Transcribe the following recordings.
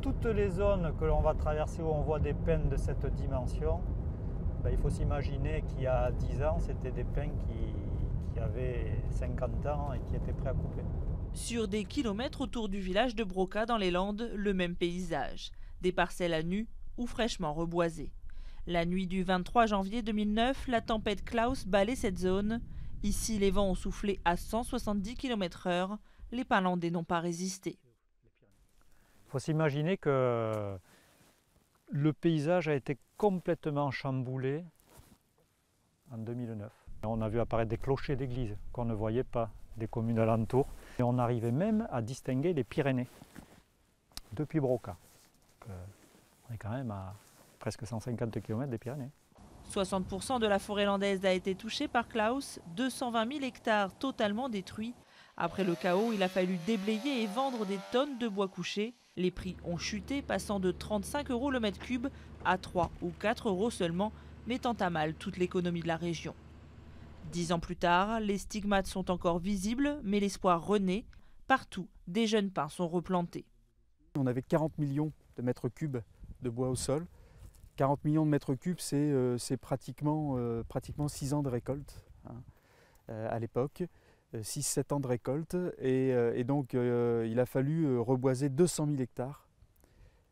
Toutes les zones que l'on va traverser où on voit des pins de cette dimension, il faut s'imaginer qu'il y a 10 ans, c'était des pins qui avaient 50 ans et qui étaient prêts à couper. Sur des kilomètres autour du village de Broca dans les Landes, le même paysage. Des parcelles à nu ou fraîchement reboisées. La nuit du 23 janvier 2009, la tempête Klaus balait cette zone. Ici, les vents ont soufflé à 170 km/h. Les Finlandais n'ont pas résisté. Il faut s'imaginer que le paysage a été complètement chamboulé en 2009. On a vu apparaître des clochers d'église qu'on ne voyait pas, des communes alentours. Et on arrivait même à distinguer les Pyrénées depuis Broca. On est quand même à presque 150 km des Pyrénées. 60% de la forêt landaise a été touchée par Klaus, 220 000 hectares totalement détruits. Après le chaos, il a fallu déblayer et vendre des tonnes de bois couché. Les prix ont chuté, passant de 35 € le mètre cube à 3 ou 4 € seulement, mettant à mal toute l'économie de la région. 10 ans plus tard, les stigmates sont encore visibles, mais l'espoir renaît. Partout, des jeunes pins sont replantés. On avait 40 millions de mètres cubes de bois au sol. 40 millions de mètres cubes, c'est pratiquement 6 ans de récolte à l'époque. 6-7 ans de récolte. Et donc il a fallu reboiser 200 000 hectares.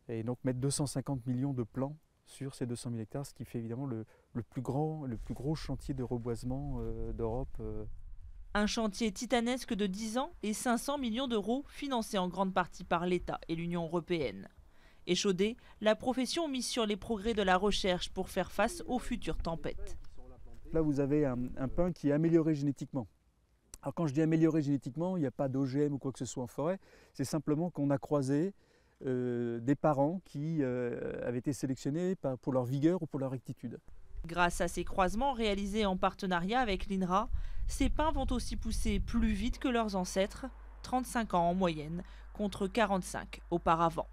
Et donc mettre 250 millions de plants sur ces 200 000 hectares, ce qui fait évidemment le plus gros chantier de reboisement d'Europe. Un chantier titanesque de 10 ans et 500 millions d'euros, financé en grande partie par l'État et l'Union européenne. Échaudée, la profession mise sur les progrès de la recherche pour faire face aux futures tempêtes. Là, vous avez un pin qui est amélioré génétiquement. Alors quand je dis amélioré génétiquement, il n'y a pas d'OGM ou quoi que ce soit en forêt, c'est simplement qu'on a croisé des parents qui avaient été sélectionnés pour leur vigueur ou pour leur rectitude. Grâce à ces croisements réalisés en partenariat avec l'INRA, ces pins vont aussi pousser plus vite que leurs ancêtres, 35 ans en moyenne, contre 45 auparavant.